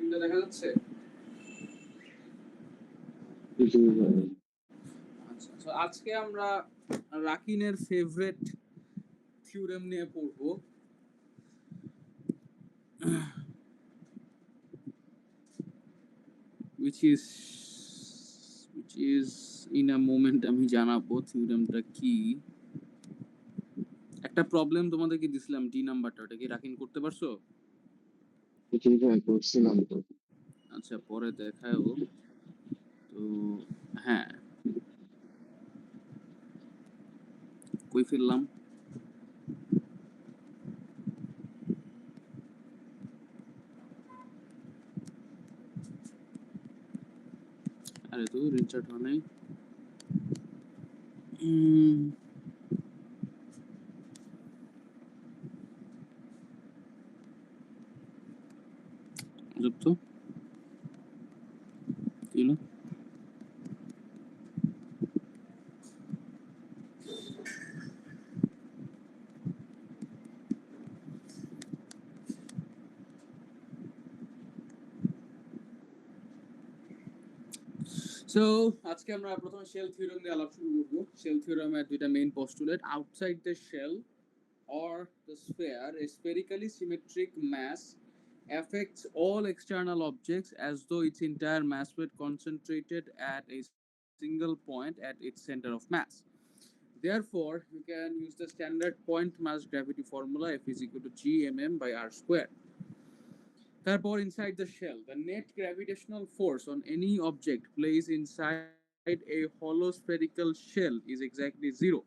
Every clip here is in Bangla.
স্ক্রিনটা দেখা যাচ্ছে? আচ্ছা, তো আজকে আমরা রাকিনের ফেভারিট থিওরেম নিয়ে পড়ব, which is in a moment আমি জানাবো থিওরেমটা কি। একটা প্রবলেম তোমাদেরকে দিছিলাম, ডি নাম্বারটা, ওটা কি রাকিন করতে পারছো? করছিলাম তো। আচ্ছা, পরে দেখাও। তো হ্যাঁ, কই ফেললাম? আরে তো রিচার্ড হয় নাই। যুক্ত কি হলো? সো আজকে আমরা প্রথমে শেল থিওরেম দিয়ে আলাপ শুরু করব। শেল থিওরেমের দুইটা main postulate: outside the shell or the sphere, a spherically symmetric mass affects all external objects as though its entire mass were concentrated at a single point at its center of mass. Therefore, we can use the standard point mass gravity formula F is equal to g/m by r square. Therefore, inside the shell, the net gravitational force on any object placed inside a hollow spherical shell is exactly zero,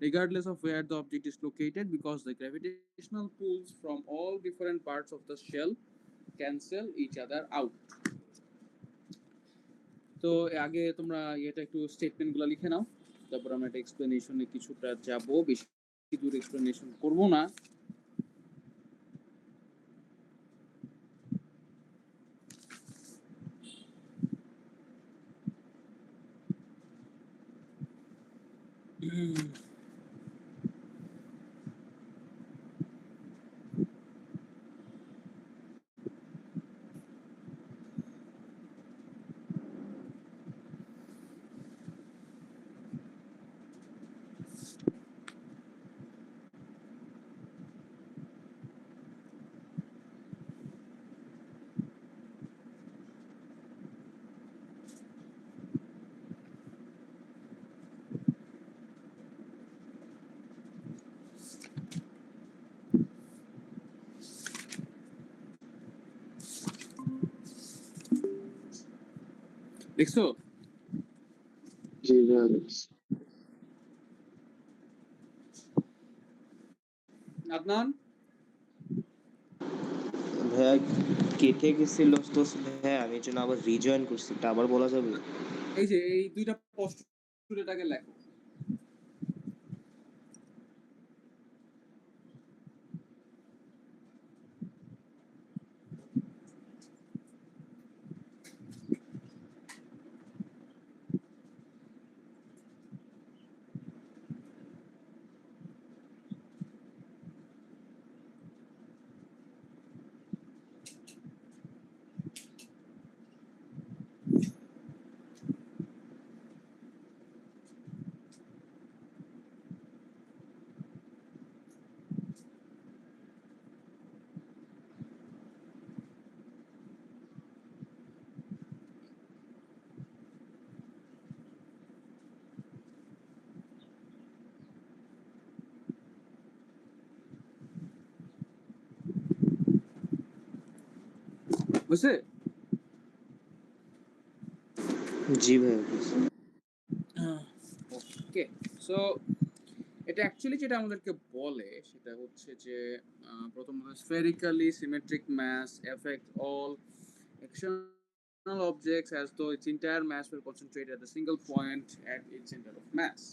regardless of where the object is located, because the gravitational pulls from all different parts of the shell cancel each other out. তো আগে তোমরা এটা একটু স্টেটমেন্টগুলো লিখে নাও, তারপর আমরা একটা এক্সপ্লেনেশনে কিছুটা যাব, বেশি দূর এক্সপ্লেনেশন করব না। দেখছো? জি ভাইয়া। আদনান, ভাইয়া কেটে গেছিল তো ভাইয়া, আমি জন্য আবার রিজয়েন করছি, এটা আবার বলা যাবে? এই যে এই দুইটা পোস্টুলেটাকে লেখো। বুঝছে? জি ভাইয়া। ওকে, সো এটা অ্যাকচুয়ালি যেটা আমাদেরকে বলে সেটা হচ্ছে যে প্রথমত spherically symmetric mass effect all external objects as though its entire mass were concentrated at a single point at its center of mass.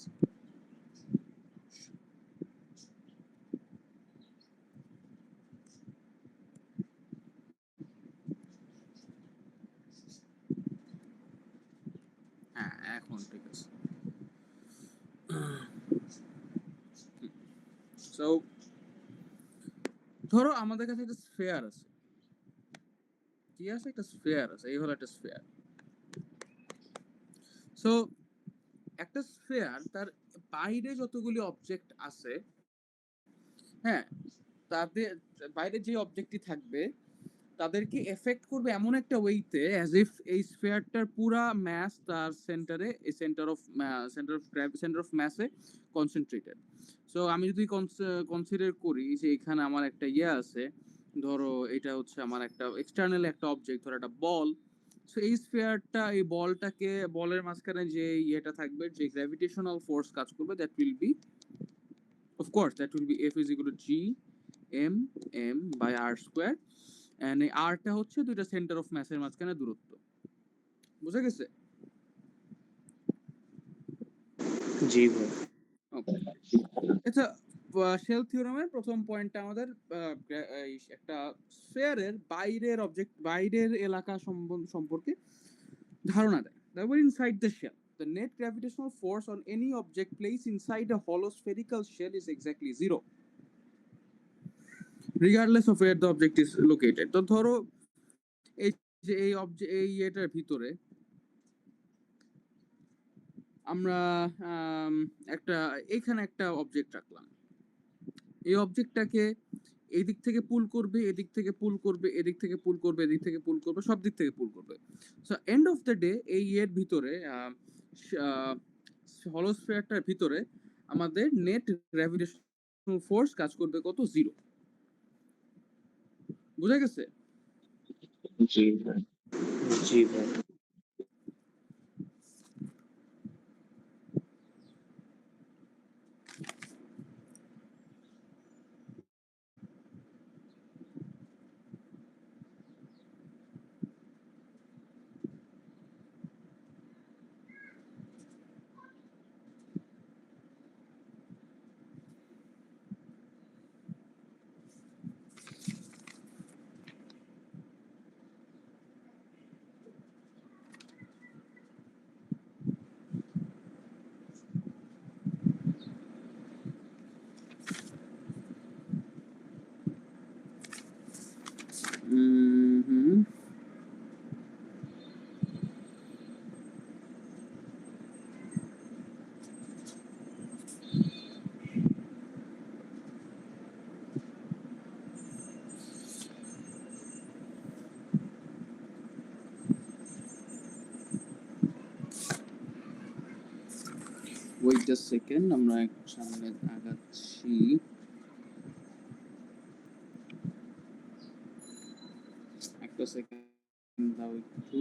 হ্যাঁ, এখন ঠিক আছে। সো ধরো আমাদের কাছে একটা স্ফেয়ার আছে, কি আছে, একটা স্ফিয়ার আছে, এই হলো একটা স্ফিয়ার। সো একটা স্ফিয়ার তার বাইরে যতগুলি অবজেক্ট আছে, হ্যাঁ, তাদের বাইরে যে অবজেক্টটি থাকবে তাদেরকে এফেক্ট করবে এমন একটা ওয়েতে অ্যাজ ইফ এই স্ফিয়ারটার পুরা ম্যাস তার সেন্টারে, এই সেন্টার অফ ম্যাসে কনসেন্ট্রেটেড। সো আমি যদি কনসিডার করি যে এখানে আমার একটা আছে, ধরো এটা হচ্ছে আমার একটা এক্সটার্নাল একটা অবজেক্ট, ধরো একটা বল। সো এই স্ফিয়ারটা, এই বলটাকে, বলের মাঝখানে যে ইয়েটা থাকবে, যে গ্র্যাভিটেশনাল ফোর্স কাজ করবে, that will be, of course that will be F is equal to G m by r square, and এই আরটা হচ্ছে দুইটা সেন্টার অফ ম্যাসের মাঝখানে দূরত্ব। বুঝা গেছে? জি ভাই। ওকে, আচ্ছা, শেল থিওরামের প্রথম পয়েন্টটা আমাদের একটা স্ফিয়ারের বাইরের অবজেক্ট, বাইরের এলাকা সম্পর্কে ধারণা দেয়। Therefore, inside the shell, the net gravitational force on any object placed inside a hollow spherical shell is exactly zero, regardless of where the object is located. তো ধরো এই যে এই এটার ভিতরে আমরা একটা, এখানে একটা অবজেক্ট রাখলাম। এই অবজেক্টটাকে এই দিক থেকে পুল করবে, এদিক থেকে পুল করবে, এদিক থেকে পুল করবে, এদিক থেকে পুল করবে, সব দিক থেকে পুল করবে। So end of the day এই এর ভিতরে, হলোস্ফিয়ারটার ভিতরে আমাদের নেট গ্র্যাভিটেশনাল ফোর্স কাজ করবে কত? জিরো। বুঝা গেছে? জি ভাই। জি ভাই। হুম, ওয়েট জাস্ট সেকেন্ড, আমরা একটু সামনে আগাচ্ছি। একটা সেকেন্ড দাও একটু।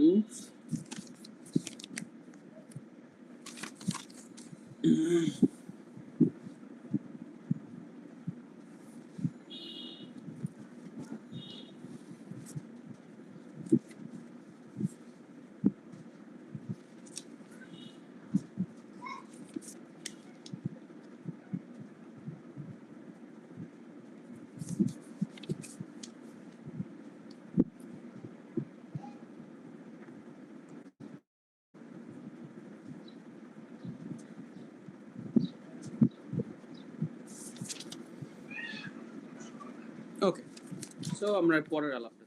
ওকে, সো আমরা পরের আলাপটা,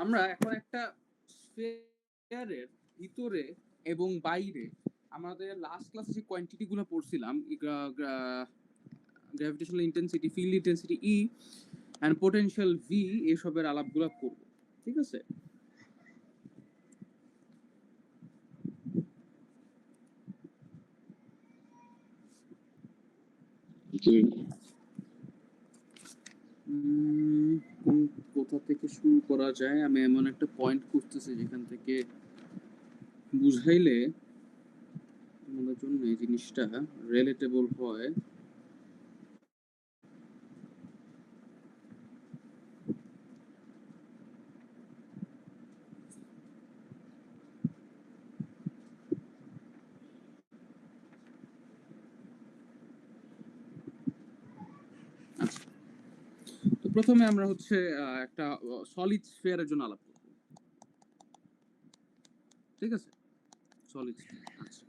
আমরা এখন একটা স্ফিয়ারের ভিতরে এবং বাইরে আমাদের লাস্ট ক্লাসে যে কোয়ান্টিটি গুলো পড়ছিলাম, gravitational intensity, field intensity E and potential V, এসবের আলাপগুলো করব। ঠিক আছে? জি। কোথা থেকে শুরু করা যায়? আমি এমন একটা পয়েন্ট খুঁজতেছি যেখান থেকে বুঝাইলে আমাদের জন্য এই জিনিসটা রিলেটেবল হয়। আচ্ছা, তো প্রথমে আমরা হচ্ছে একটা সলিড স্ফিয়ারের জন্য আলাপ করব। ঠিক আছে? Solid sphere. আচ্ছা,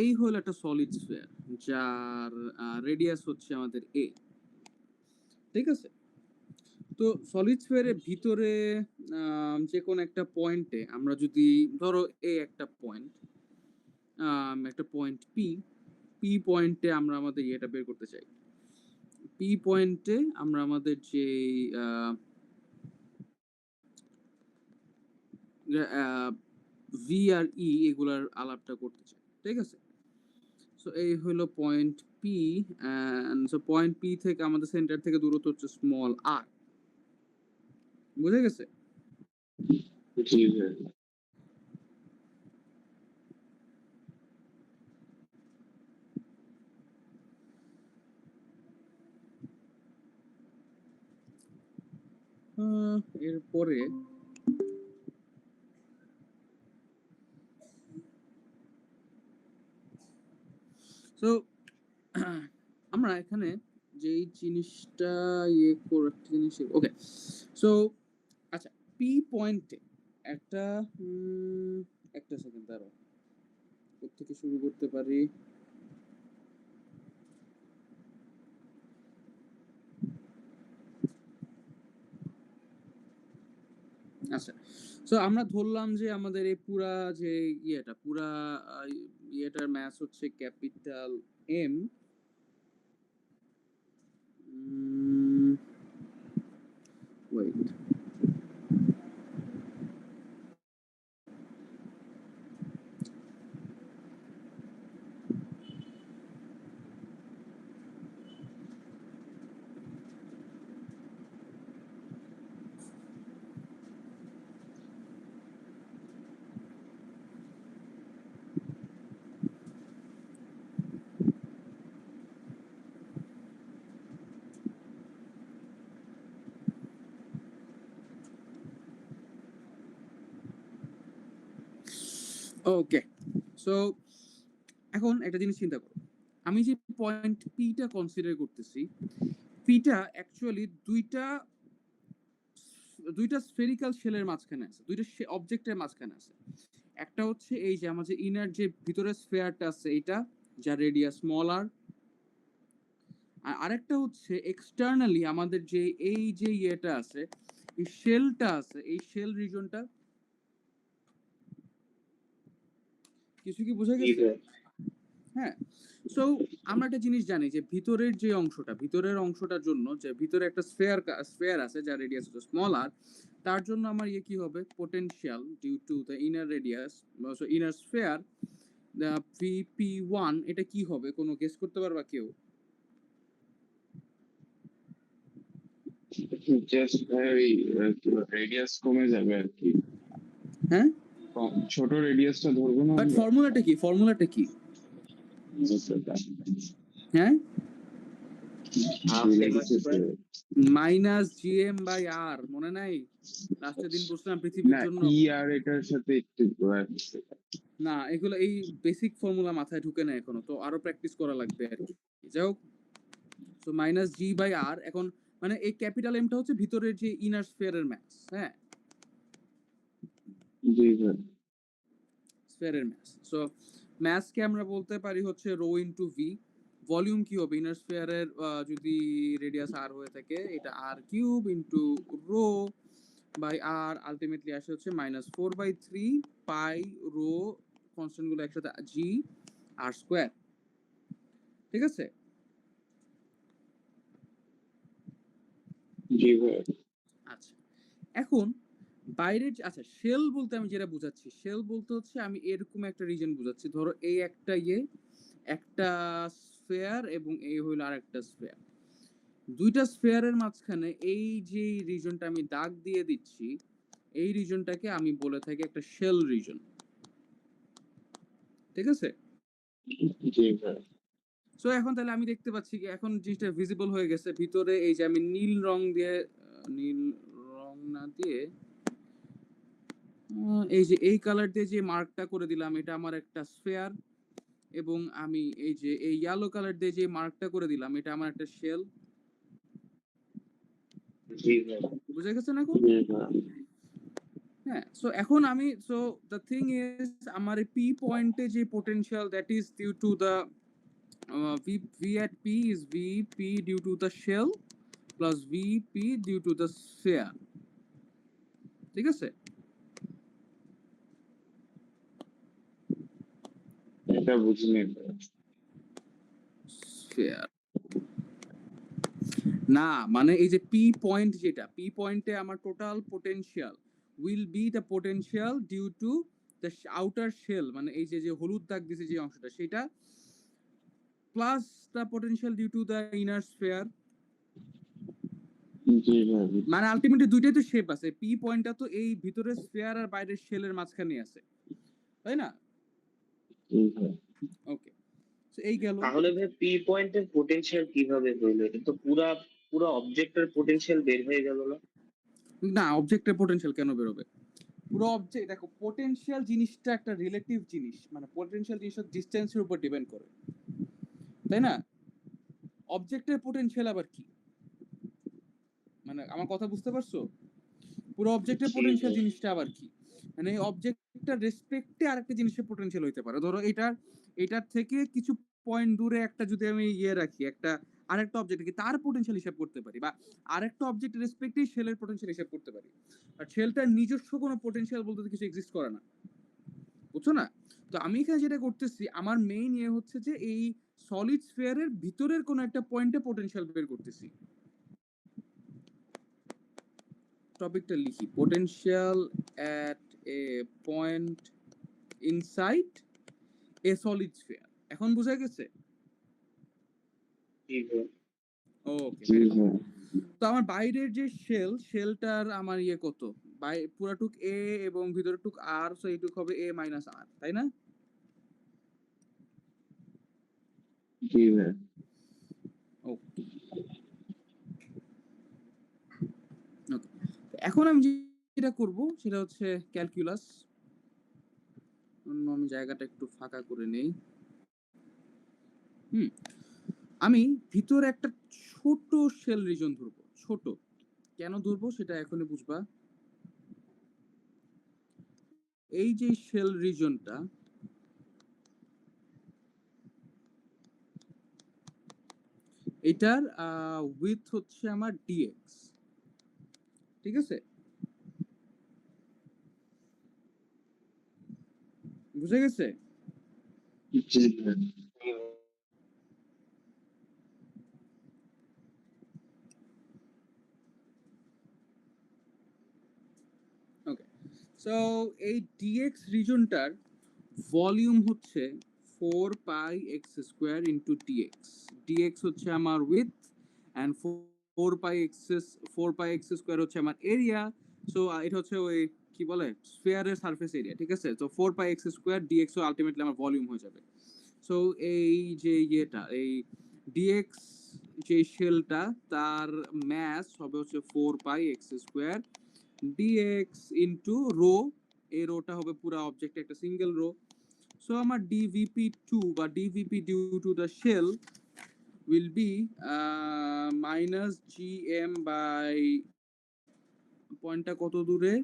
এই হলো একটা সলিড স্ফিয়ার যার রেডিয়াস হচ্ছে আমাদের a, ঠিক আছে? তো সলিড স্ফিয়ারের ভিতরে যে কোনো একটা পয়েন্টে আমরা যদি ধরো এই একটা পয়েন্ট, একটা পয়েন্ট পি পয়েন্টে আমরা আমাদের ইয়েটা বের করতে চাই। পি পয়েন্টে আমরা আমাদের যে ভি আর ই এগুলার আলাপটা করতে চাই, ঠিক আছে? সো এই হলো point P, and so point P থেকে আমাদের সেন্টার থেকে দূরত্ব হচ্ছে স্মল আর। বুঝে গেছে? জি ভাই। এরপরে সো আমরা এখানে যেই জিনিসটা ইয়ে করে একটা জিনিস, ওকে। সো আচ্ছা, পি পয়েন্টে একটা একটা সেকেন্ড দাঁড়াও, কোত্থেকে শুরু করতে পারি? আচ্ছা, সো আমরা ধরলাম যে আমাদের এই পুরা যে পুরা ইয়েটার ম্যাস হচ্ছে ক্যাপিটাল এম। ওয়েট, ওকে। সো এখন একটা জিনিস চিন্তা করো, আমি যে পয়েন্ট পিটা কনসিডার করতেছি, পিটা অ্যাকচুয়ালি দুইটা স্ফেরিক্যাল শেলের মাঝখানে আছে, দুইটা অবজেক্টের মাঝখানে আছে। একটা হচ্ছে এই যে আমার যে ইনার যে ভিতরে স্ফেয়ারটা আছে এটা, যার রেডিয়াস স্মল আর আরেকটা হচ্ছে এক্সটার্নালি আমাদের যে এই যে ইয়েটা আছে, এই শেলটা আছে, এই শেল রিজনটা। কিছু কি বোঝা জি গেছে? ভাই। হ্যাঁ। সো আমরা একটা জিনিস জানি যে ভিতরের যে অংশটা, ভিতরের অংশটার জন্য যে ভিতরে একটা স্ফেয়ার আছে যার রেডিয়াস হচ্ছে স্মল আর, তার জন্য আমার ইয়ে কি হবে, potential due to the inner radius, so inner sphere, the VP1, এটা কি হবে? কোনো গেস করতে পারবা কেউ? জাস্ট ভাই ওই রেডিয়াস কমে যাবে আর কি। হ্যাঁ, ছোট রেডিয়াসটা ধরবো না বাট আমরা? ফর্মুলাটা কি? ফর্মুলাটা কি? হ্যাঁ, মাইনাস জিএম বাই আর, মনে নাই? লাস্টের দিন পড়ছিলাম পৃথিবীর না, জন্য। ই আর এটার সাথে একটু না, এগুলো এই বেসিক ফর্মুলা মাথায় ঢুকে না এখনো, তো আরো প্র্যাকটিস করা লাগবে আর কি। যাই হোক, সো মাইনাস জি বাই আর, এখন মানে এই ক্যাপিটাল এমটা হচ্ছে ভিতরের যে ইনার স্ফিয়ারের ম্যাস, হ্যাঁ, জি ভাই। স্ফিয়ারের ম্যাস। সো ম্যাসকে আমরা বলতে পারি হচ্ছে রো ইনটু ভি। ভলিউম কি হবে ইনার স্ফিয়ারের, যদি রেডিয়াস আর হয়ে থাকে, এটা r cube into rho by r, ultimately আসে হচ্ছে -4/3 পাই রো, কনস্ট্যান্ট গুলো একসাথে জি আর স্কোয়ার, ঠিক আছে? জি ভাই। আচ্ছা, এখন বাইরের আচ্ছা, শেল বলতে আমি যেটা বুঝাচ্ছি, শেল বলতে হচ্ছে আমি এরকম একটা রিজন বুঝাচ্ছি, ধরো এই একটা একটা স্ফেয়ার এবং এই হইলো আর একটা স্ফেয়ার, দুইটা স্ফেয়ারের মাঝখানে এই যে রিজনটা আমি দাগ দিয়ে দিচ্ছি, এই রিজনটাকে আমি বলে থাকি একটা শেল রিজন, ঠিক আছে? জি ভাই। সো এখন তাহলে আমি দেখতে পাচ্ছি কি, এখন জিনিসটা ভিজিবল হয়ে গেছে ভিতরে, এই যে আমি নীল রং দিয়ে, নীল রং না দিয়ে এই যে এই কালার দিয়ে যে মার্কটা করে দিলাম, এটা আমার একটা স্ফেয়ার, এবং আমি এই যে এই ইয়েলো কালার দিয়ে যে মার্কটা করে দিলাম, এটা আমার একটা শেল। জি ভাই। বুঝে গেছেন এখন? জি ভাই। হ্যাঁ। সো এখন আমি, সো দ্য থিং ইজ, আমার এই পি পয়েন্টে যে potential, that is due to the V, V at P is VP due to the shell, plus VP due to the sphere. ঠিক আছে, এটা বুঝিনি। স্ফিয়ার না মানে এই যে পি পয়েন্ট, যেটা পি পয়েন্টে আমার total potential will be the potential due to the outer shell, মানে এই যে যে হলুদ দাগ দিছে যে অংশটা সেটা, plus the potential due to the inner sphere. জি ভাই। মানে আলটিমেটলি দুইটাই তো শেপ আছে, পি পয়েন্টটা তো এই ভিতরের স্ফিয়ার আর বাইরের শেলের মাঝখানে আছে, তাই না? জি ভাই। ওকে, এই গেল। তাহলে ভাই পি পয়েন্টের পোটেনশিয়াল কিভাবে হইলো? এটা তো পুরা অবজেক্টের পোটেনশিয়াল বের হয়ে গেল না? না, অবজেক্টের পোটেনশিয়াল কেন বেরোবে? পুরো অবজেক্ট দেখো, পোটেনশিয়াল জিনিসটা একটা রিলেটিভ জিনিস, মানে পোটেনশিয়াল জিনিসটা ডিসটেন্সের উপর ডিপেন্ড করে, তাই না? অবজেক্টের পোটেনশিয়াল আবার কি, মানে আমার কথা বুঝতে পারছো? পুরো অবজেক্টের জি পোটেনশিয়াল ভাই। জিনিসটা আবার কি, মানে এই অবজেক্টটার রেসপেক্টে আরেকটা জিনিসের পোটেনশিয়াল হইতে পারে। ধরো এটার থেকে কিছু পয়েন্ট দূরে একটা যদি আমি রাখি, একটা আরেকটা অবজেক্ট কি তার পোটেনশিয়াল হিসাব করতে পারি, বা আরেকটা অবজেক্ট রেসপেক্টেই শেলের পোটেনশিয়াল হিসাব করতে পারি। আর শেলটার নিজস্ব কোনো পোটেনশিয়াল বলতে তো কিছু এক্সিস্ট করে না, বুঝছো না? তো আমি এখানে যেটা করতেছি, আমার মেইন হচ্ছে যে এই সলিড স্ফিয়ারের ভিতরের কোন একটা পয়েন্টে পোটেনশিয়াল বের করতেছি। টপিকটা লিখি, potential at A point inside a solid sphere. এখন বুঝা গেছে? জি ভাই। ওকে, জি ভেরি গুড। ভাই। তো আমার বাইরের যে শেলটার আমার কত, পুরাটুক এ এবং ভিতরের টুক আর, সো এইটুক হবে এ মাইনাস আর, তাই না? জি ভাই। ওকে, এখন আমি যেটা করব সেটা হচ্ছে ক্যালকুলাস। আমি জায়গাটা একটু ফাঁকা করে নেই। আমি ভিতরে একটা ছোট শেল রিজন ধরবো। ছোট কেন ধরবো সেটা এখনই বুঝবা। এই যে শেল রিজনটা, এটার উইথ হচ্ছে আমার ডিএক্স, ঠিক আছে? বুঝে গেছে? জি ভাই। ওকে, সো এই ডিএক্স রিজনটার ভলিউম হচ্ছে 4 pi x square into dx. Dx হচ্ছে আমার width, and 4 pi x square হচ্ছে আমার এরিয়া। সো এটা হচ্ছে ওই কি বলে স্ফিয়ারের সারফেস এরিয়া, ঠিক আছে? তো 4 pi x square dx ultimately আমার ভলিউম হয়ে যাবে। সো এই যে এই ডিএক্স যে শেলটা, তার ম্যাস হবে হচ্ছে 4 pi x square dx into rho. এই রোটা হবে পুরো অবজেক্ট একটা সিঙ্গেল রো। সো আমার dvp2 বা dvp due to the shell will be minus gm by পয়েন্টটা কত দূরে,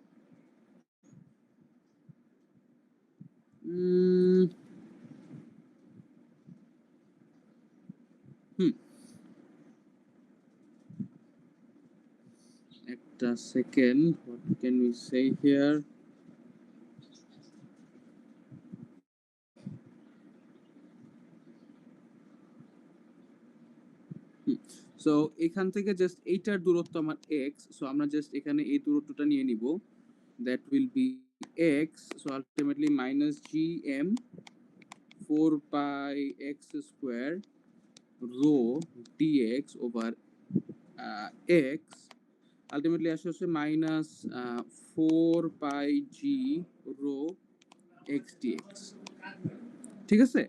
একটা second, what can we say here? So এখান থেকে জাস্ট এইটার দূরত্ব আমার x, সো আমরা জাস্ট এখানে এই দূরত্বটা নিয়ে নিব, that will be x, so ultimately minus gm 4 pi x square rho dx over x ultimately আসে হচ্ছে মাইনাস 4 পাই জি রো এক্স ডিএক্স, ঠিক আছে?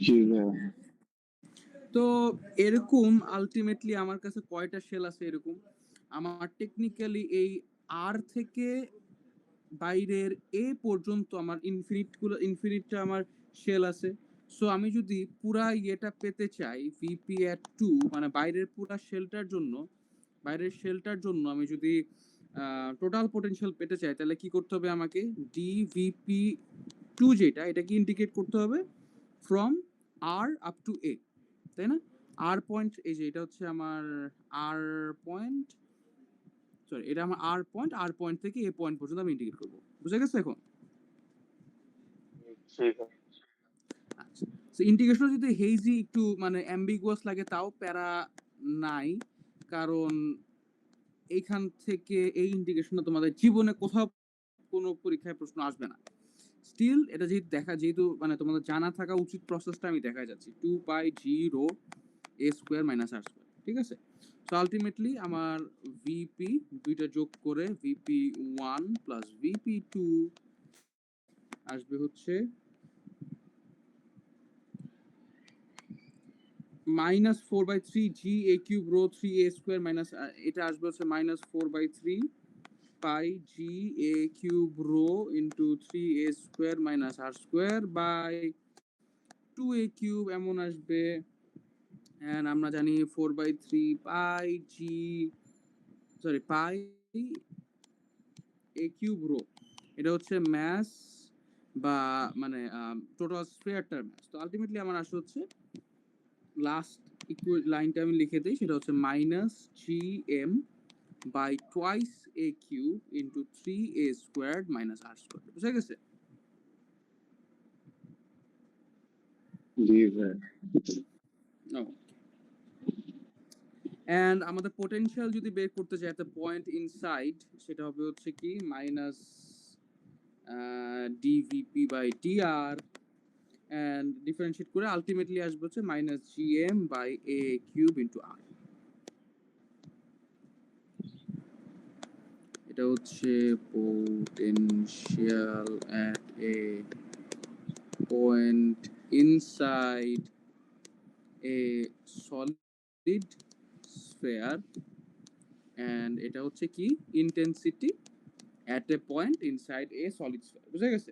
জি ভাই। তো এরকম আলটিমেটলি আমার কাছে কয়টা শেল আছে এরকম, আমার টেকনিক্যালি এই আর থেকে বাইরের এ পর্যন্ত আমার ইনফিনিটটা আমার শেল আছে। সো আমি যদি পুরা পেতে চাই ভিপি এট 2, মানে বাইরের পুরা শেলটার জন্য আমি যদি টোটাল পোটেনশিয়াল পেতে চাই, তাহলে কি করতে হবে আমাকে? ডিভিপি 2 যেটা, এটাকে ইন্ডিকেট করতে হবে ফ্রম আর আপ টু এ, তাই না? আর পয়েন্ট, এই যে এটা হচ্ছে আমার আর পয়েন্ট, সরি এটা আমার আর পয়েন্ট থেকে এ পয়েন্ট পর্যন্ত আমি ইন্টিগ্রেট করবো। বুঝা গেছে এখন? ঠিক আছে। আচ্ছা, সো ইন্টিগ্রেশন যদি হেইজি একটু মানে অ্যাম্বিগুয়াস লাগে তাও প্যারা নাই, কারণ এইখান থেকে এই ইন্টিগ্রেশনটা তোমাদের জীবনে কোথাও কোনো পরীক্ষায় প্রশ্ন আসবে না। স্টিল এটা যেহেতু মানে তোমাদের জানা থাকা উচিত প্রসেসটা আমি দেখাই যাচ্ছি। 2 পাই জি রো এ স্কোয়ার মাইনাস আর স্কোয়ার, ঠিক আছে? সো আলটিমেটলি আমার ভিপি দুইটা যোগ করে ভিপি 1 প্লাস ভিপি 2 আসবে হচ্ছে minus 4/3 G a cube rho 3 a square minus, এটা আসবে হচ্ছে minus 4/3 pi G a cube rho into 3 a square minus r square by 2 a cube এমন আসবে। এন্ড আমরা জানি 4/3 pi G, sorry pi a cube rho, এটা হচ্ছে ম্যাস বা মানে টোটাল স্ফিয়ারটার ম্যাস। তো আলটিমেটলি আমার আসলে হচ্ছে লাস্ট লাইনটা আমি লিখে দিই, সেটা হচ্ছে minus G M by twice a cube into 3 a squared minus r squared. বুঝা গেছে? জি ভাই। এন্ড আমাদের পোটেনশিয়াল যদি বের করতে চাই একটা পয়েন্ট ইনসাইড, সেটা হবে হচ্ছে কি minus dvp by dr, and differentiate করে আলটিমেটলি আসবে হচ্ছে minus GM by a cube into r. এটা হচ্ছে potential at a point inside a solid sphere, and এটা হচ্ছে কি intensity at a point inside a solid sphere। বুঝা গেছে?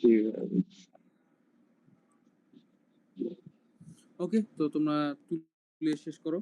জি ভাই। ওকে, তো তোমরা তুলে শেষ করো।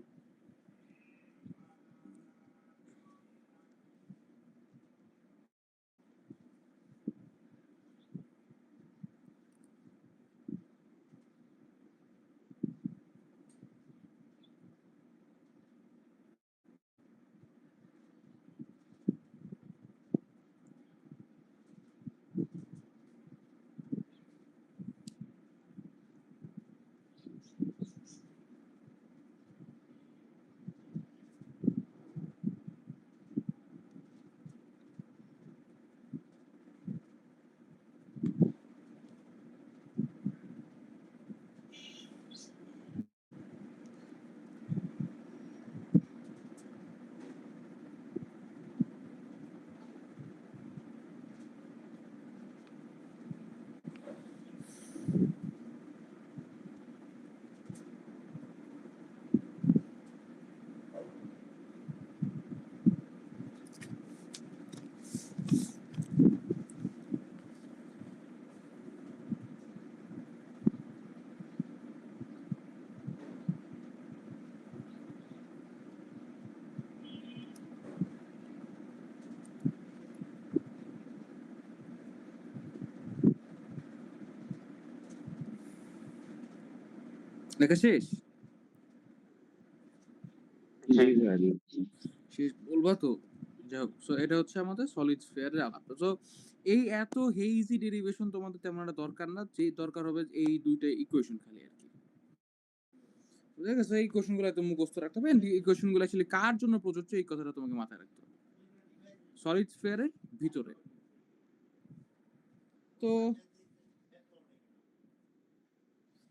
লেখা শেষ? জি ভাই। শেষ বলবা তো? যাই হোক, সো এটা হচ্ছে আমাদের সলিড স্ফিয়ারের আলাপ। সো এই এত হেইজি ডেরিভেশন তোমাদের তেমন একটা দরকার না, যে দরকার হবে এই দুইটা ইকুয়েশন খালি আর কি। বুঝা গেছে? এই ইকুয়েশন গুলো একদম মুখস্থ রাখতে হবে, এই ইকুয়েশন গুলো আসলে কার জন্য প্রযোজ্য এই কথাটা তোমাকে মাথায় রাখতে হবে। সলিড স্ফিয়ারের ভিতরে। তো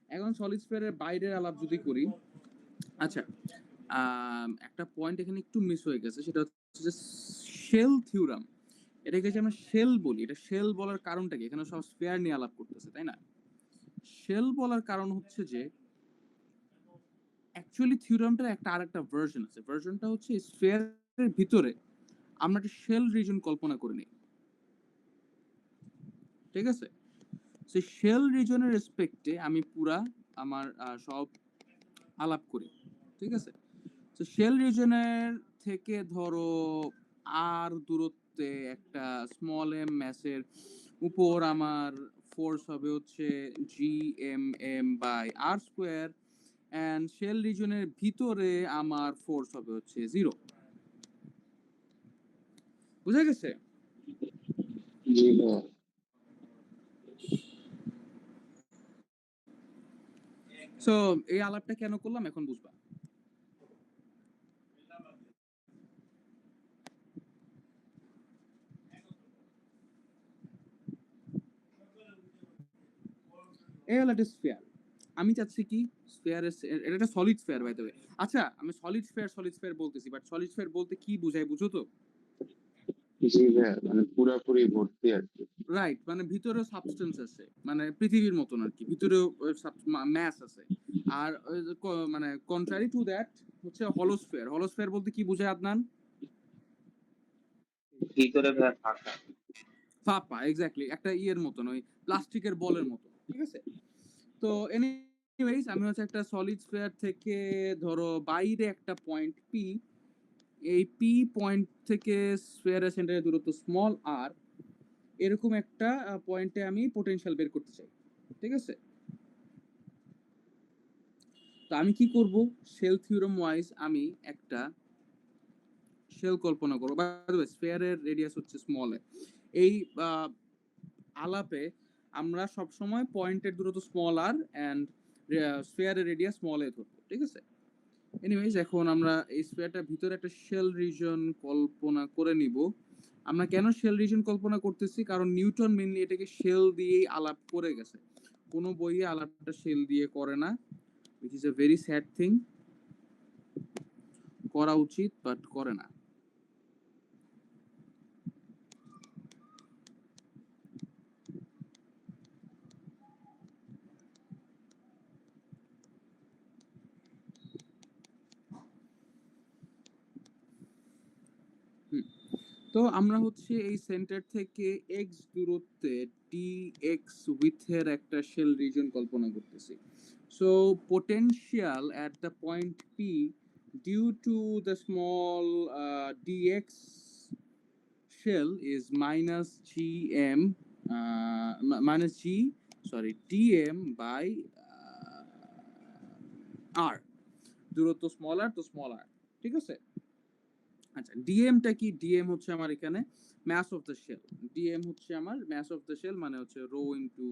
এখন সলিড স্ফিয়ারের বাইরের আলাপ যদি করি, আচ্ছা, একটা পয়েন্ট এখানে একটু মিস হয়ে গেছে, সেটা হচ্ছে যে শেল থিওরাম। এটাকে যে আমরা শেল বলি, এটা শেল বলার কারণটা কি? এখানে সব স্ফিয়ার নিয়ে আলাপ করতেছে, তাই না? শেল বলার কারণ হচ্ছে যে অ্যাকচুয়ালি থিওরামটার একটা আরেকটা ভার্সন আছে। ভার্সনটা হচ্ছে স্ফিয়ারের ভিতরে আমরা একটা শেল রিজন কল্পনা করে নিই, ঠিক আছে? সেই শেল রিজনের রেসপেক্টে আমি পুরা আমার সব আলাপ করি, ঠিক আছে? তো শেল রিজনের থেকে ধরো আর দূরত্বে একটা স্মল এম ম্যাসের উপর আমার ফোর্স হবে হচ্ছে gmm/r² এন্ড শেল রিজনের ভিতরে আমার ফোর্স হবে হচ্ছে 0। বুঝা গেছে? জি ভাইয়া। সো এই আলাপটা কেন করলাম এখন বুঝবা। এই হলো একটা স্ফিয়ার। আমি চাচ্ছি কি স্ফিয়ারের এটা একটা solid sphere by the way. আচ্ছা আমি সলিড স্ফিয়ার বলতেছি, বাট সলিড স্ফিয়ার বলতে কি বোঝায় বুঝো তো? জি ভাইয়া, মানে পুরাপুরি ভর্তি আর কি। রাইট, মানে ভিতরেও সাবস্টেন্স আছে, মানে পৃথিবীর মতন আর কি, ভিতরেও ম্যাস আছে। আর মানে কন্ট্রারি টু দ্যাট হচ্ছে হলোস্ফিয়ার। হলোস্ফিয়ার বলতে কি বোঝায় আদনান? ভিতরে ভাইয়া ফাঁকা। ফাঁপা, এক্স্যাক্টলি, একটা ইয়ের মতন, ওই প্লাস্টিকের বলের মতো, ঠিক আছে? তো এনিওয়েজ আমি হচ্ছে একটা সলিড স্ফিয়ার থেকে ধরো বাইরে একটা পয়েন্ট পি, এই পি পয়েন্ট থেকে স্ফিয়ারের সেন্টারের দূরত্ব স্মল আর, এরকম একটা পয়েন্টে আমি পোটেনশিয়াল বের করতে চাই, ঠিক আছে? তো আমি কি করব, শেল থিওরেম ওয়াইজ আমি একটা শেল কল্পনা করব। বাই দ্য ওয়ে স্ফিয়ারের রেডিয়াস হচ্ছে স্মল এ। এই আলাপে আমরা সব সময় পয়েন্টের দূরত্ব স্মল আর এন্ড স্ফিয়ারের রেডিয়াস স্মল এ ধরবো, ঠিক আছে? এনিওয়েজ এখন আমরা এই স্ফিয়ারটার ভিতরে একটা শেল রিজন কল্পনা করে নিব। আমরা কেন শেল রিজন কল্পনা করতেছি, কারণ নিউটন মেইনলি এটাকে শেল দিয়েই আলাপ করে গেছে, কোনো বইয়ে আলাপটা শেল দিয়ে করে না, which is a very sad thing। করা উচিত বাট করে না। তো আমরা হচ্ছে এই সেন্টার থেকে এক্স দূরত্বে dx উইথের একটা শেল রিজন কল্পনা করতেছি। So potential at the point p due to the small dx shell is minus gm minus g sorry dm by r, দূরত্ব স্মল আর তো স্মল আর, ঠিক আছে? আচ্ছা ডিএমটা কি? ডিএম হচ্ছে আমার এখানে mass of the shell. DM হচ্ছে আমার ম্যাস অফ দ্য শেল, মানে হচ্ছে রো ইনটু,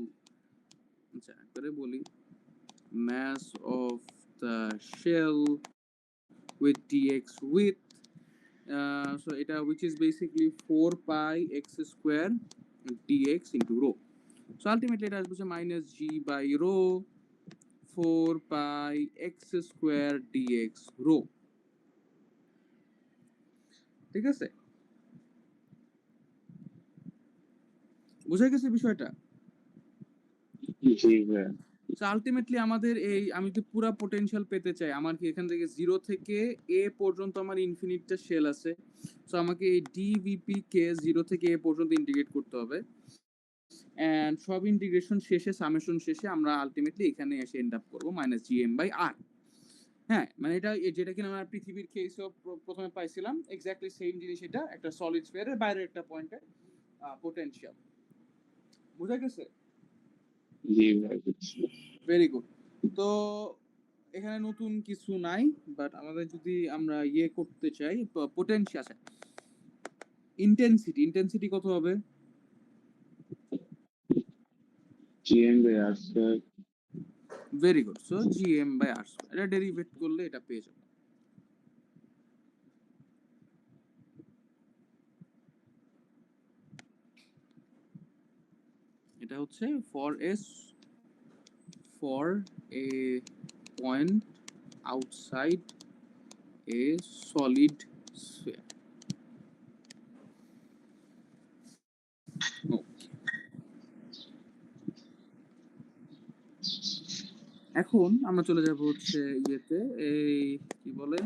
আচ্ছা একবারে বলি, mass of the shell with dx with, so এটা which is basically 4 pi x square dx into rho। So ultimately এটা আসবে minus G by rho 4 pi x square dx rho, ঠিক আছে? বুঝা গেছে বিষয়টা? জি ভাইয়া। সো আলটিমেটলি আমাদের এই, আমি যদি পুরা পোটেনশিয়াল পেতে চাই, আমার কি এখান থেকে 0 থেকে a পর্যন্ত আমার ইনফিনিটটা শেল আছে। সো আমাকে এই ডিভিপি কে 0 থেকে a পর্যন্ত ইন্টিগ্রেট করতে হবে, এন্ড সব ইন্টিগ্রেশন শেষে, সামেশন শেষে আমরা আলটিমেটলি এখানে এসে এন্ড আপ করব মাইনাস জিএম বাই আর। হ্যাঁ, মানে এটা যেটা কিনা আমরা পৃথিবীর কেসে প্রথমে পাইছিলাম, এক্স্যাক্টলি সেম জিনিস, এটা একটা সলিড স্ফিয়ারের বাইরের একটা পয়েন্টে পোটেনশিয়াল। বুঝা গেছে? জি ভাইয়া, বুঝছি। Very good. তো এখানে নতুন কিছু নাই, বাট আমাদের যদি আমরা ইয়ে করতে চাই পোটেনশিয়াল, আছে ইন্টেন্সিটি কত হবে? GM by r square. Very good, so GM by r square, এটা ডেরিভেট করলে এটা পেয়ে যাবে। এটা হচ্ছে for a point outside a solid sphere. এখন আমরা চলে যাব হচ্ছে ইয়েতে, এই কি বলে,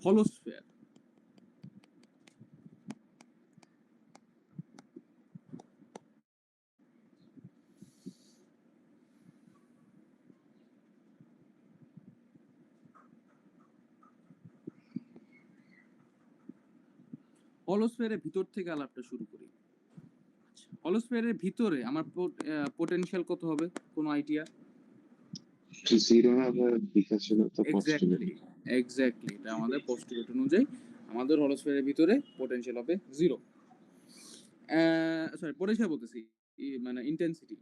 হলোস্ফিয়ার। হলোস্ফিয়ারের ভিতর থেকে আলাপটা শুরু করি। আচ্ছা হলোস্ফিয়ারের ভিতরে আমার পোটেনশিয়াল কত হবে, কোনো আইডিয়া? জিরো না বা বিকাশের তো পস্টুলেট। এক্স্যাক্টলি এটা আমাদের পোস্টুলেট অনুযায়ী আমাদের হলোস্ফিয়ারের ভিতরে পোটেনশিয়াল হবে 0, সরি পোটেনশিয়াল বলতেছি, মানে ইন্টেন্সিটি,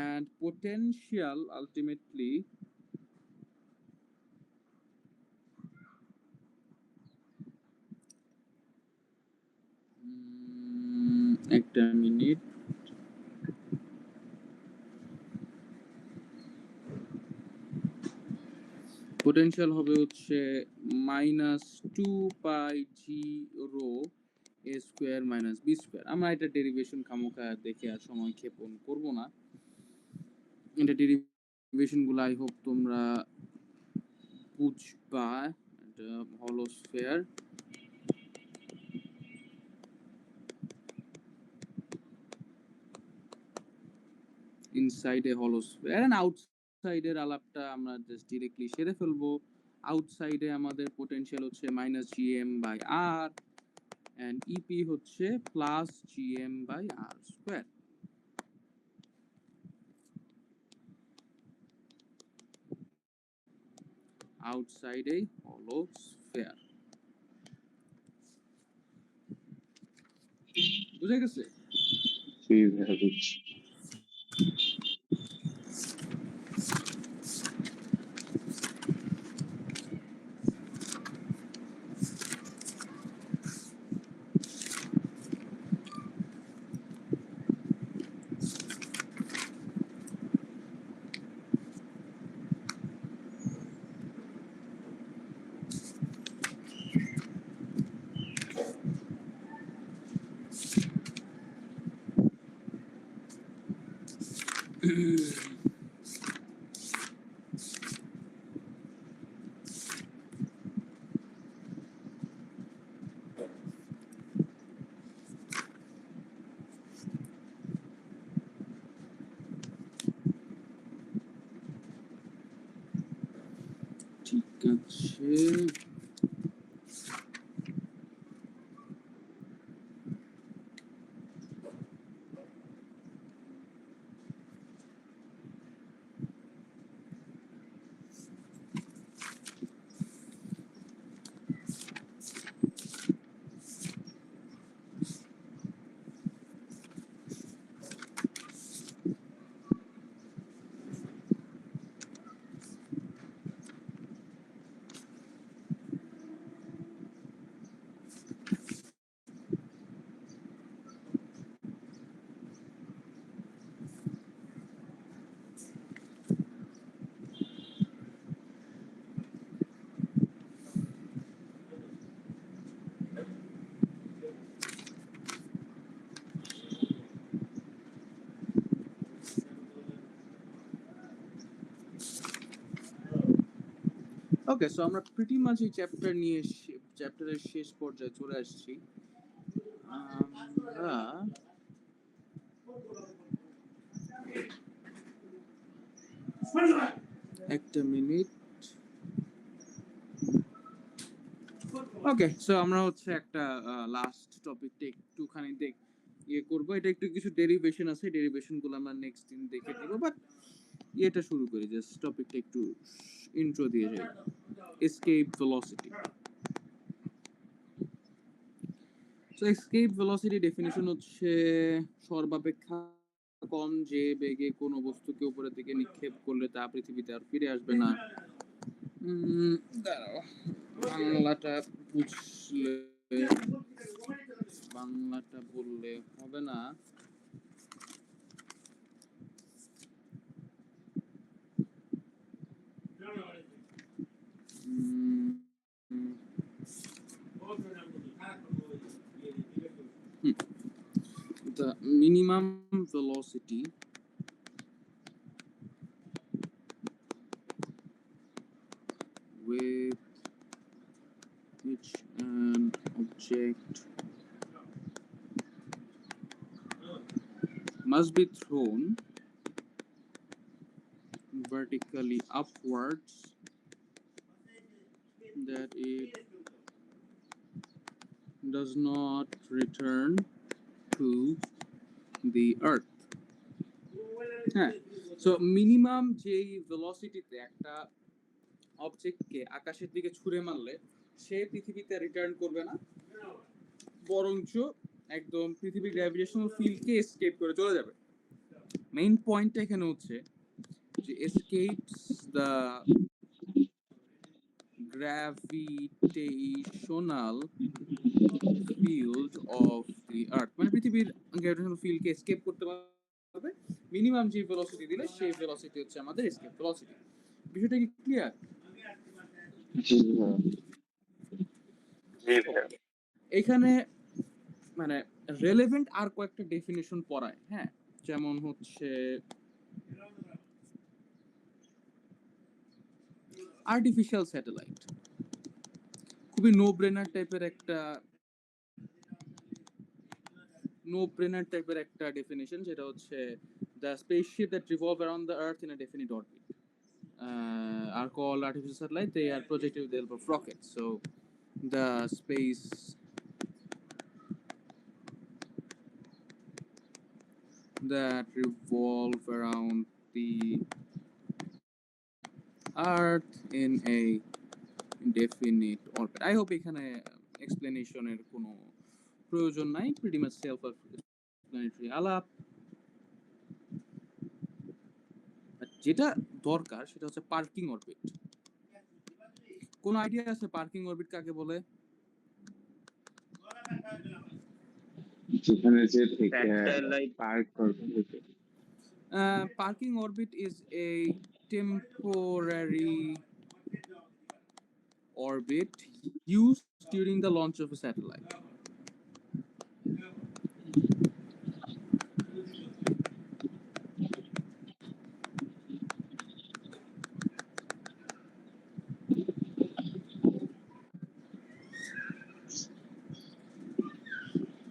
and potential ultimately একটা মিনিট, পোটেনশিয়াল হবে হচ্ছে -2πg ρ a square minus b square. আমরা এটা ডেরিভেশন খামোখা দেখে আর সময় ক্ষেপণ করব না, এটা ডেরিভেশন গুলো আই হোপ তোমরা বুঝবা। এটা হলোস্ফিয়ার ইনসাইড এ হলোস্ফিয়ার এন্ড আউটসাইডের আলাপটা আমরা জাস্ট ডিরেক্টলি সেরে ফেলবো। আউটসাইডে আমাদের পোটেনশিয়াল হচ্ছে -gm/r and EP হচ্ছে +gm/r স্কয়ার। আউটসাইড এ হলোস্ফিয়ার, বুঝে গেছে? ঠিক আছে, ওকে। সো আমরা প্রিটি মাচ এই চ্যাপ্টারের শেষ পর্যায়ে চলে আসছি। আমরা একটা মিনিট, ওকে। সো আমরা হচ্ছে একটা লাস্ট টপিকটা একটুখানি ইয়ে করবো। এটা একটু কিছু ডেরিভেশন আছে, ডেরিভেশন গুলো আমরা নেক্সট দিন দেখে দিব, বাট এটা শুরু করি, জাস্ট টপিকটা একটু ইন্ট্রো দিয়ে যাই। Escape velocity. So escape velocity definition হচ্ছে সর্বাপেক্ষা কম যে বেগে কোনো বস্তুকে উপরে থেকে নিক্ষেপ করলে তা পৃথিবীতে আর ফিরে আসবে না। দাঁড়াও, বাংলাটা বুঝলে, বাংলাটা বললে হবে না। The minimum velocity with which an object must be thrown vertically upwards that it does not return to the earth. হ্যাঁ, সো মিনিমাম যেই ভেলোসিটিতে একটা অবজেক্টকে আকাশের দিকে ছুঁড়ে মারলে সে পৃথিবীতে রিটার্ন করবে না, বরঞ্চ একদম পৃথিবীর গ্র্যাভিটেশনাল ফিল্ডকে এসকেপ করে চলে যাবে। মেইন পয়েন্টটা এখানে হচ্ছে যে escapes the gravitational field of the earth, মানে পৃথিবীর গ্র্যাভিটেশনাল ফিল্ডকে এসকেপ করতে পারবে মিনিমাম যে ভেলোসিটি দিলে সেই ভেলোসিটি হচ্ছে আমাদের এসকেপ ভেলোসিটি। বিষয়টা কি ক্লিয়ার? জি ভাইয়া। এখানে মানে রেলেভেন্ট আর কয়েকটা ডেফিনিশন পড়ায়, হ্যাঁ, যেমন হচ্ছে আর্টিফিশিয়াল স্যাটেলাইট, খুবই নো ব্রেনার টাইপের একটা ডেফিনিশন, যেটা হচ্ছে the spaceship that revolve around the earth in a definite orbit are called artificial satellite. They are projected with the help of rockets. So the space that revolve around the earth in a definite orbit. I hope এখানে explanation এর কোনো প্রয়োজন নাই, pretty much self explanatory আলাপ। যেটা দরকার সেটা হচ্ছে পার্কিং অরবিট। কোন আইডিয়া আছে পার্কিং অরবিট কাকে বলে? যেখানে যে থেকে স্যাটেলাইট পার্ক করবে। Parking orbit is a temporary orbit used during the launch of a satellite.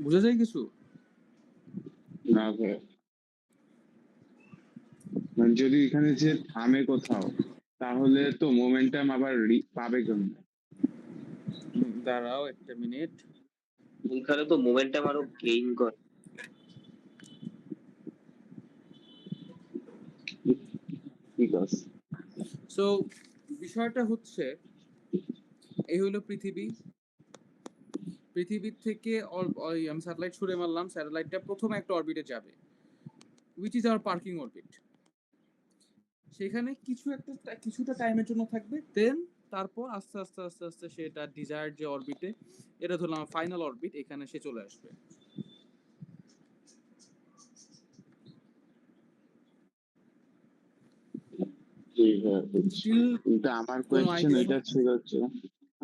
বুঝা যায় কিছু? না ভাইয়া, মানে যদি এখানে যে থামে কোথাও তাহলে তো মোমেন্টাম আবার পাবে কেমন? দাঁড়াও একটা মিনিট। ওইখানে তো মোমেন্টাম আরো গেইন করে। ঠিক আছে। সো বিষয়টা হচ্ছে এই হলো পৃথিবীর থেকে আমি স্যাটেলাইট ছুড়ে মারলাম, স্যাটেলাইটটা প্রথম একটা অরবিটে যাবে, which is our parking orbit. সেখানে কিছুটা টাইমের জন্য থাকবে, দেন তারপর আস্তে আস্তে আস্তে আস্তে সেটা ডিজায়ার্ড যে অরবিটে, এটা ধরলাম ফাইনাল অরবিট, এখানে সে চলে আসবে। জি ভাইয়া, বুঝছি। স্টিল কিন্তু আমার কোনো কোয়েশ্চেন আইডিয়া? এটা ছিল হচ্ছে,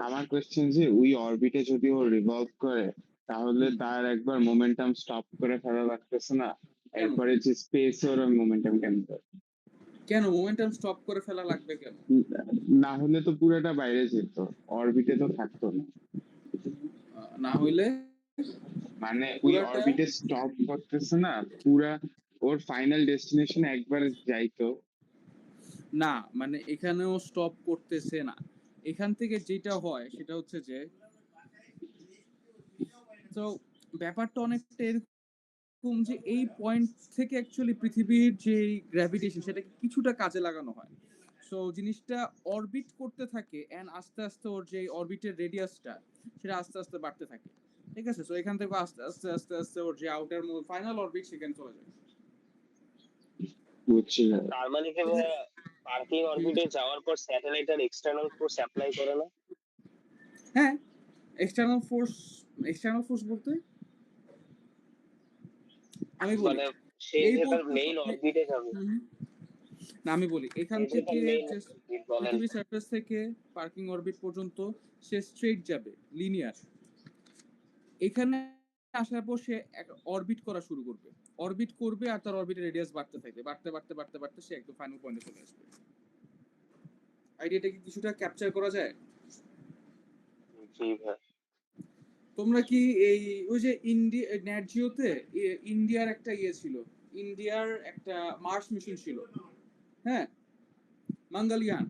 আমার কোয়েশ্চেন যে ওই অরবিটে যদি ও রিভলভ করে তাহলে তার একবার মোমেন্টাম স্টপ করে ফেলা লাগতেছে না? একবারে যে স্পেস ওর মোমেন্টাম কেন করে? কেন মোমেন্টাম স্টপ করে ফেলা লাগবে কেন? না হলে তো পুরোটা বাইরে যেত, অরবিটে তো থাকতো না। না হইলে মানে ওই পুরাটা অরবিটে স্টপ করতেছে না, পুরা ওর ফাইনাল ডেস্টিনেশন একবার যাইতো না, মানে এখানেও স্টপ করতেছে না। এখান থেকে যেটা হয় সেটা হচ্ছে যে, তো ব্যাপারটা অনেকটা এরকম যে এই পয়েন্ট থেকে অ্যাকচুয়ালি পৃথিবীর যে গ্র্যাভিটেশন সেটাকে কিছুটা কাজে লাগানো হয়। সো জিনিসটা অরবিট করতে থাকে এন্ড আস্তে আস্তে ওর যে অরবিটের রেডিয়াসটা সেটা আস্তে আস্তে বাড়তে থাকে, ঠিক আছে? সো এখান থেকে আস্তে আস্তে আস্তে আস্তে ওর যে আউটার ফাইনাল অরবিট সেখানে চলে যায়। বুঝছি না। তার মানে কি পার্কিং অরবিটে যাওয়ার পর স্যাটেলাইট আর এক্সটার্নাল ফোর্স অ্যাপ্লাই করে না? হ্যাঁ, এক্সটার্নাল ফোর্স বলতে আমি বলি মানে সে এই যে তার পর্যন্ত মেইন অরবিটে যাবে, না, আমি বলি এখান সে যে থেকে তার মেইন just অরবিট বলেন। পৃথিবীর সারফেস থেকে পার্কিং অরবিট পর্যন্ত সে স্ট্রেট যাবে, লিনিয়ার। এখানে আসার পর সে অরবিট করা শুরু করবে, অরবিট করবে আর তার অরবিটের রেডিয়াস বাড়তে থাকবে, বাড়তে বাড়তে বাড়তে বাড়তে সে একদম ফাইনাল পয়েন্টে চলে আসবে। আইডিয়াটা কি কিছুটা ক্যাপচার করা যায়? জি ভাই। তোমরা কি এই ওই যে নেট জিওতে ইন্ডিয়ার একটা ছিল, ইন্ডিয়ার একটা মার্স মিশন ছিল, হ্যাঁ, মঙ্গলয়ান।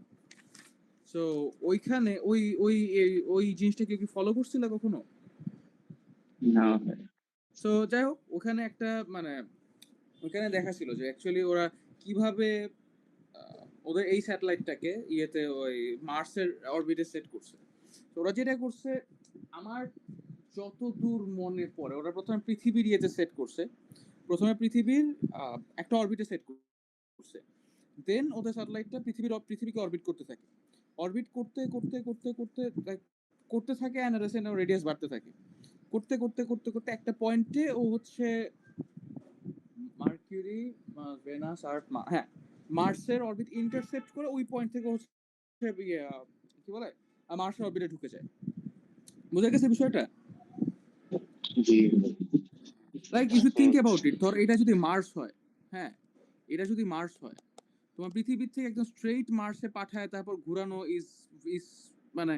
সো ওইখানে ওই ওই ওই জিনিসটাকে কি ফলো করছিল কখনো? না সো যাই হোক, ওখানে একটা মানে ওখানে দেখাছিল যে অ্যাকচুয়ালি ওরা কিভাবে ওদের এই স্যাটেলাইটটাকে ইয়েতে ওই মার্সের অরবিটে সেট করছে। তো ওরা যেটা করছে আমার যতদূর মনে পড়ে, ওরা প্রথমে পৃথিবীর ইয়েতে সেট করছে, প্রথমে পৃথিবীর একটা অরবিটে সেট করছে, দেন ওদের স্যাটেলাইটটা পৃথিবীকে অরবিট করতে থাকে, অরবিট করতে করতে করতে করতে করতে থাকে, রেডিয়াস বাড়তে থাকে, করতে করতে করতে করতে একটা পয়েন্টে ও হচ্ছে মার্কিউরি, ভেনাস, আর্থ, হ্যাঁ মার্সের অরবিট ইন্টারসেপ্ট করে ওই পয়েন্ট থেকে হচ্ছে কি বলে মার্সের অরবিটে ঢুকে যায়। বুঝা গেছে বিষয়টা? জি like if you think about it, ধর এটা যদি মার্স হয়, হ্যাঁ এটা যদি মার্স হয়, তোমার পৃথিবীর থেকে একদম স্ট্রেইট মার্সে পাঠায় তারপর ঘুরানো ইজ ইজ মানে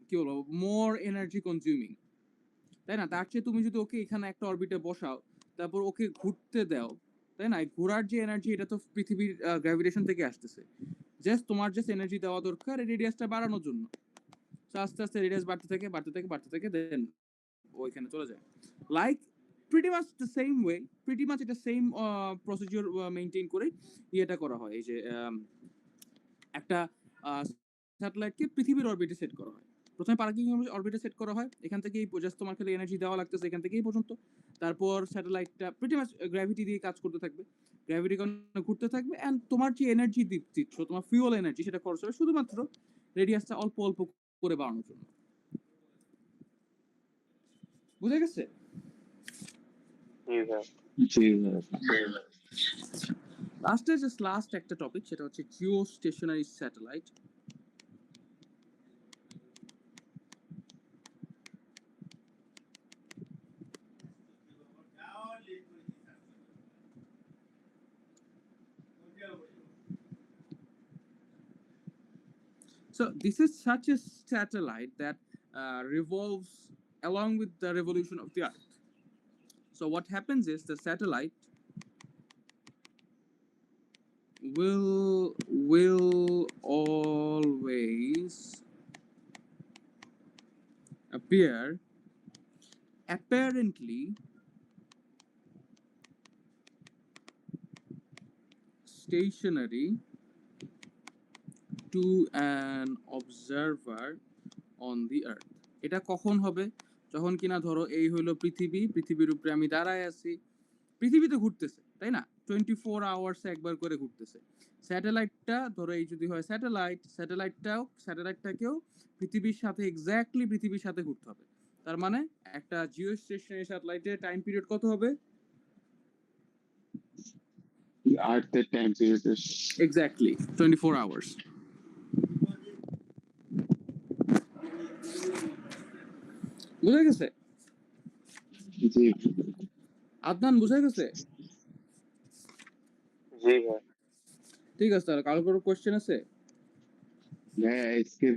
কি বলবো মোর এনার্জি কনজিউমিং, তাই না? তার চেয়ে তুমি যদি ওকে এখানে একটা অরবিটে বসাও, তারপর ওকে ঘুরতে দাও, তাই না? ঘোরার যে এনার্জি এটা তো পৃথিবীর গ্র্যাভিটেশন থেকে আসতেছে, তোমার জাস্ট এনার্জি দেওয়া দরকার এই রেডিয়াসটা বাড়ানোর জন্য। আস্তে আস্তে রেডিয়াস বাড়তে থাকে বাড়তে থাকে বাড়তে থাকে, দেন ওইখানে চলে যায়। Like pretty much the same way, pretty much এটা সেম প্রসিডিউর মেইনটেইন করে ইয়েটা করা হয়, এই যে একটা স্যাটেলাইটকে পৃথিবীর অরবিটে সেট করা হয়। প্রথমে পার্কিং অরবিটে সেট করা হয়, এখান থেকেই জাস্ট তোমার খালি এনার্জি দেওয়া লাগতেছে এখান থেকেই পর্যন্ত। তারপর স্যাটেলাইটটা প্রিটি মাচ গ্র্যাভিটি দিয়ে কাজ করতে থাকবে, গ্র্যাভিটি কারণে ঘুরতে থাকবে, এন্ড তোমার যে এনার্জি দিচ্ছ, তোমার ফিউল এনার্জি, সেটা খরচ হবে শুধুমাত্র রেডিয়াসটা অল্প অল্প করে বাড়ানোর জন্য। বুঝে গেছে? জি লাস্ট একটা টপিক, সেটা হচ্ছে geostationary satellite. So this is such a satellite that revolves along with the revolution of the Earth. So what happens is the satellite will always appear apparently stationary to an observer on the earth. এটা কখন হবে? যখন কিনা ধরো এই হলো পৃথিবী, পৃথিবীর উপরে আমি দাঁড়ায় আছি, পৃথিবী তো ঘুরতেছে, তাই না? 24 আওয়ার্সে একবার করে ঘুরতেছে। স্যাটেলাইটটা ধরো এই যদি হয় স্যাটেলাইটটাকেও পৃথিবীর সাথে এক্স্যাক্টলি পৃথিবীর সাথে ঘুরতে হবে। তার মানে একটা জিও স্টেশনারি স্যাটেলাইটের টাইম পিরিয়ড কত হবে? আর্থের টাইম পিরিয়ড এক্স্যাক্টলি 24 আওয়ার্স। বুঝা গেছে? জি আদনান বুঝা গেছে? জি ভাই। ঠিক আছে, তাহলে কারো কোনো কোশ্চেন আছে? এসকেপ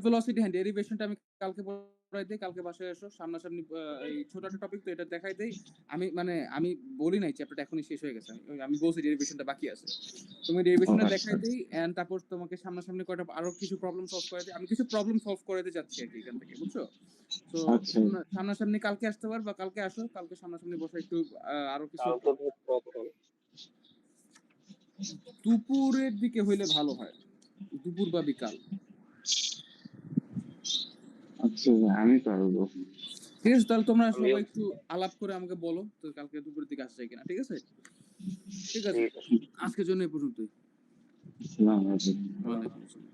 ভেলোসিটি হ্যাঁ ডেরিভেশনটা আমি কালকে পড়াই দেই, কালকে বাসায় এসো, সামনাসামনি এই ছোট একটা টপিক তো এটা দেখাই দেই। আমি বলি নাই চ্যাপ্টারটা এখনই শেষ হয়ে গেছে, আমি বলছি ডেরিভেশনটা বাকি আছে, তুমি ডেরিভেশনটা দেখাই দেই, এন্ড তারপর তোমাকে সামনাসামনি কয়টা আরো কিছু প্রবলেম সলভ করে দিই। আমি কিছু প্রবলেম সলভ করে দিতে যাচ্ছি আর কি এখান থেকে, বুঝছো? তো আচ্ছা সামনাসামনি কালকে আসতে পার বা কালকে আসো, কালকে সামনাসামনি বসে একটু আরো কিছু দুপুরের দিকে হইলে ভালো হয়, দুপুর বা বিকাল। আচ্ছা আমি পারবো। ঠিক আছে, তাহলে তোমরা সবাই একটু আলাপ করে আমাকে বলো তো কালকে দুপুরের দিকে আসছে কিনা। ঠিক আছে, ঠিক আছে, আজকের জন্য এই পর্যন্তই। আসসালামু আলাইকুম। ওয়ালাইকুম আসসালাম।